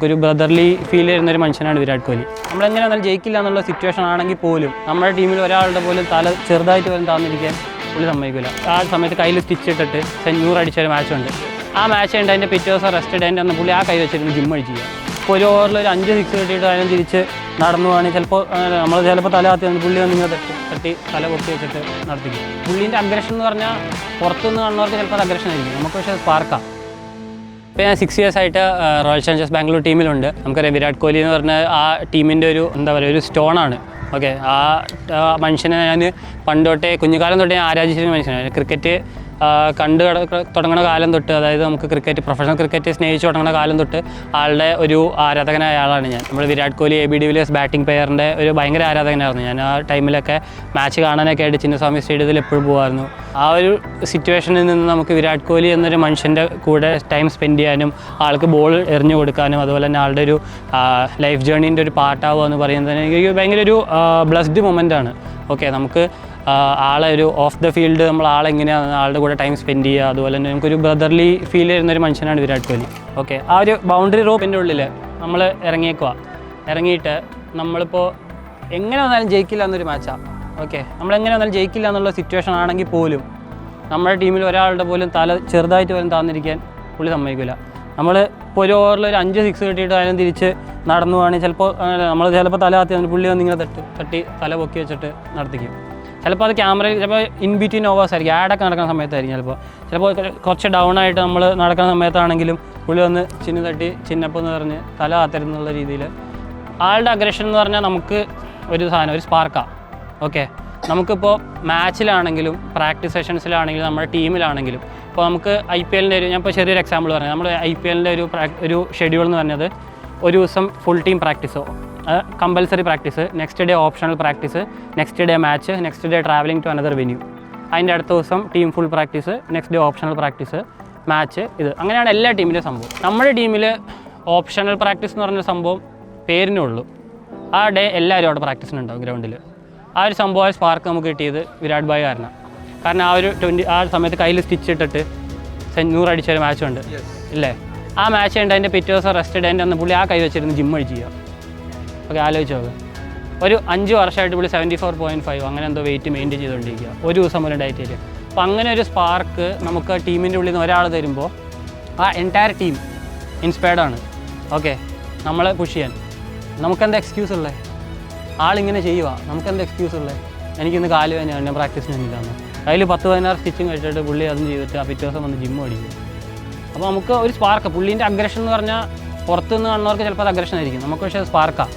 നമുക്കൊരു brotherly feel ചെയ്യുന്നൊരു മനുഷ്യനാണ് വിരാട് കോഹ്ലി. നമ്മളെങ്ങനെ വന്നാൽ ജയിക്കില്ല എന്നുള്ള സിറ്റുവേഷൻ ആണെങ്കിൽ പോലും നമ്മുടെ ടീമിൽ ഒരാളുടെ പോലും തല ചെറുതായിട്ട് പോലും താന്നിരിക്കാൻ പുള്ളി സമ്മതിക്കില്ല. ആ സമയത്ത് കയ്യിൽ സ്റ്റിച്ച് ഇട്ടിട്ട് 100 അടിച്ചൊരു മാച്ചുണ്ട്. ആ മാച്ച് ഉണ്ട്, അതിൻ്റെ പിറ്റേ ദിവസം റെസ്റ്റ് ഡേൻ്റെ അന്ന് പുള്ളി ആ കൈ വെച്ചിരുന്ന് ജിം അടിക്കുക. ഇപ്പോൾ ഒരു ഓവറിൽ ഒരു 5 6 കിട്ടിയിട്ട് അതിനെ തിരിച്ച് നടന്നു പോവാണെങ്കിൽ ചിലപ്പോൾ തല കത്തി പുള്ളി വന്നിങ്ങനെ തട്ടി തല പൊക്കി വെച്ചിട്ട് നടത്തിക്കും. പുള്ളീൻ്റെ അഗ്രഷൻ എന്ന് പറഞ്ഞാൽ പുറത്തുനിന്ന് കാണുന്നവർക്ക് ചിലപ്പോൾ അത് അഗ്രഷൻ ആയിരിക്കും, നമുക്ക് പക്ഷേ സ്പാർക്കാം. ഇപ്പോൾ ഞാൻ 6 years ആയിട്ട് റോയൽ ചലഞ്ചേഴ്സ് ബാംഗ്ലൂർ ടീമിലുണ്ട്. നമുക്കറിയാം വിരാട് കോഹ്ലി എന്ന് പറഞ്ഞാൽ ആ ടീമിൻ്റെ ഒരു ഒരു സ്റ്റോണാണ്. ഓക്കെ, ആ മനുഷ്യനെ ഞാൻ പണ്ട് തൊട്ടേ കുഞ്ഞുകാലം തൊട്ടേ ഞാൻ ആരാധിച്ചിരുന്ന മനുഷ്യനാണ്. ക്രിക്കറ്റ് കണ്ടു തുടങ്ങുന്ന കാലം തൊട്ട്, അതായത് നമുക്ക് ക്രിക്കറ്റ് പ്രൊഫഷണൽ ക്രിക്കറ്റ് സ്നേഹിച്ച് തുടങ്ങുന്ന കാലം തൊട്ട് ആളുടെ ഒരു ആരാധകനായ ആളാണ് ഞാൻ. നമ്മൾ Virat Kohli AB de Villiers batting പെയറിൻ്റെ ഒരു ഭയങ്കര ആരാധകനായിരുന്നു ഞാൻ. ആ ടൈമിലൊക്കെ മാച്ച് കാണാനൊക്കെ ആയിട്ട് ചിന്നസ്വാമി സ്റ്റേഡിയത്തിൽ എപ്പോഴും പോകുമായിരുന്നു. ആ ഒരു സിറ്റുവേഷനിൽ നിന്ന് നമുക്ക് വിരാട് കോഹ്ലി എന്നൊരു മനുഷ്യൻ്റെ കൂടെ ടൈം സ്പെൻഡ് ചെയ്യാനും ആൾക്ക് ബോൾ എറിഞ്ഞു കൊടുക്കാനും അതുപോലെ തന്നെ ആളുടെ ഒരു ലൈഫ് ജേർണീൻ്റെ ഒരു പാർട്ടാവുക എന്ന് പറയുന്നത് എനിക്ക് ഭയങ്കര ഒരു ബ്ലസ്ഡ് മൊമെൻ്റാണ്. ഓക്കെ, നമുക്ക് ആളെ ഒരു ഓഫ് ദ ഫീൽഡ് നമ്മൾ ആളെങ്ങനെയാണ് ആളുടെ കൂടെ ടൈം സ്പെൻഡ് ചെയ്യുക, അതുപോലെ തന്നെ നമുക്കൊരു ബ്രദർലി ഫീൽ ചെയ്യുന്നൊരു മനുഷ്യനാണ് വിരാട് കോഹ്ലി. ഓക്കെ, ആ ഒരു ബൗണ്ടറി റോപ്പിൻ്റെ ഉള്ളിൽ നമ്മൾ ഇറങ്ങിയിട്ട് നമ്മളിപ്പോൾ എങ്ങനെ വന്നാലും ജയിക്കില്ല എന്നൊരു മാച്ചാണ്. ഓക്കെ, നമ്മളെങ്ങനെ വന്നാലും ജയിക്കില്ല എന്നുള്ള സിറ്റുവേഷൻ ആണെങ്കിൽ പോലും നമ്മുടെ ടീമിൽ ഒരാളുടെ പോലും തല ചെറുതായിട്ട് പോലും താന്നിരിക്കാൻ പുള്ളി സമ്മതിക്കില്ല. നമ്മൾ ഇപ്പോൾ ഒരു ഓവറിൽ ഒരു 5 6 കിട്ടിയിട്ട് അതിനെ തിരിച്ച് നടന്നു പോവാണെങ്കിൽ ചിലപ്പോൾ തല കത്തി പുള്ളി വന്നിങ്ങനെ തട്ടി തല പൊക്കി വെച്ചിട്ട് നടത്തിക്കും. ചിലപ്പോൾ അത് ക്യാമറയിൽ ചിലപ്പോൾ ഇൻ ബിറ്റ്വീൻ ഓവേഴ്സ് ആയിരിക്കും, ആഡൊക്കെ നടക്കുന്ന സമയത്തായിരിക്കും. ചിലപ്പോൾ കുറച്ച് ഡൗൺ ആയിട്ട് നമ്മൾ നടക്കുന്ന സമയത്താണെങ്കിലും പുള്ളി വന്ന് ചിന്നപ്പെന്ന് പറഞ്ഞ് തല കാത്തരുന്നുള്ള രീതിയിൽ ആളുടെ അഗ്രഷൻ എന്ന് പറഞ്ഞാൽ നമുക്ക് ഒരു സാധനം ഒരു സ്പാർക്കാണ്. ഓക്കെ, നമുക്കിപ്പോൾ മാച്ചിലാണെങ്കിലും പ്രാക്ടീസ് സെഷൻസിലാണെങ്കിലും നമ്മുടെ ടീമിലാണെങ്കിലും ഇപ്പോൾ നമുക്ക് IPLൻ്റെ ഞാൻ ഇപ്പോൾ ചെറിയൊരു എക്സാമ്പിൾ പറഞ്ഞത്, നമ്മൾ IPLൻ്റെ ഒരു ഷെഡ്യൂൾ എന്ന് പറഞ്ഞത് ഒരു ദിവസം ഫുൾ ടീം പ്രാക്ടീസോ compulsory practice, next day optional practice, next day match, next day travelling to another venue, അതിൻ്റെ അടുത്ത ദിവസം team full practice, next day optional practice, match. ഇത് അങ്ങനെയാണ് എല്ലാ ടീമിൻ്റെ സംഭവം. നമ്മുടെ ടീമിൽ ഓപ്ഷണൽ പ്രാക്ടീസ് എന്ന് പറഞ്ഞ സംഭവം പേരിനേ ഉള്ളൂ. ആ ഡേ എല്ലാവരും അവിടെ പ്രാക്ടീസിനുണ്ടാവും ഗ്രൗണ്ടിൽ. ആ ഒരു സംഭവം സ്പാർക്ക് നമുക്ക് കിട്ടിയത് വിരാട് ഭായ് കാരണം ആ ഒരു ആ സമയത്ത് കയ്യിൽ സ്റ്റിച്ച് ഇട്ടിട്ട് 100 അടിച്ചൊരു മാച്ചുണ്ട് ഇല്ലേ. ആ മാച്ച് ഉണ്ട്, അതിൻ്റെ പിറ്റേ ദിവസം റെസ്റ്റ് ഡേൻ്റെ അന്ന് പുള്ളി ആ കൈ വെച്ചിരുന്ന് ജിം അടിക്കുക. ഓക്കെ, ആലോചിച്ച് നോക്കുക. ഒരു 5 വർഷമായിട്ട് പുള്ളി 74.5 അങ്ങനെ എന്തോ വെയിറ്റ് മെയിൻറ്റെയിൻ ചെയ്തുകൊണ്ടിരിക്കുക, ഒരു ദിവസം പോലും ഡയറ്റ് ചെയ്യുക. അപ്പോൾ അങ്ങനെ ഒരു സ്പാർക്ക് നമുക്ക് ടീമിൻ്റെ ഉള്ളിൽ നിന്ന് ഒരാൾ തരുമ്പോൾ ആ എൻറ്റയർ ടീം ഇൻസ്പയർഡാണ്. ഓക്കെ, നമ്മളെ പുഷ് ചെയ്യാൻ നമുക്കെന്താ എക്സ്ക്യൂസ് ഉള്ളത്? ആളിങ്ങനെ ചെയ്യുക, നമുക്കെന്താ എക്സ്ക്യൂസ് ഉള്ളത്? എനിക്കിന്ന് കാല് വേദനയാണ്, ഞാൻ പ്രാക്ടീസിന് ഇല്ലാന്ന് അതിൽ 10-16 സ്റ്റിച്ചിങ് കഴിച്ചിട്ട് പുള്ളി അതും ചെയ്തിട്ട് ആ പിറ്റേ ദിവസം വന്ന് ജിമ്മ് അടിക്കും. അപ്പോൾ നമുക്ക് ഒരു സ്പാർക്ക്, പുള്ളീൻ്റെ അഗ്രഷൻ എന്ന് പറഞ്ഞാൽ പുറത്തുനിന്ന് കാണുന്നവർക്ക് ചിലപ്പോൾ അത് അഗ്രഷൻ ആയിരിക്കും, നമുക്ക് പക്ഷേ സ്പാർക്കാണ്.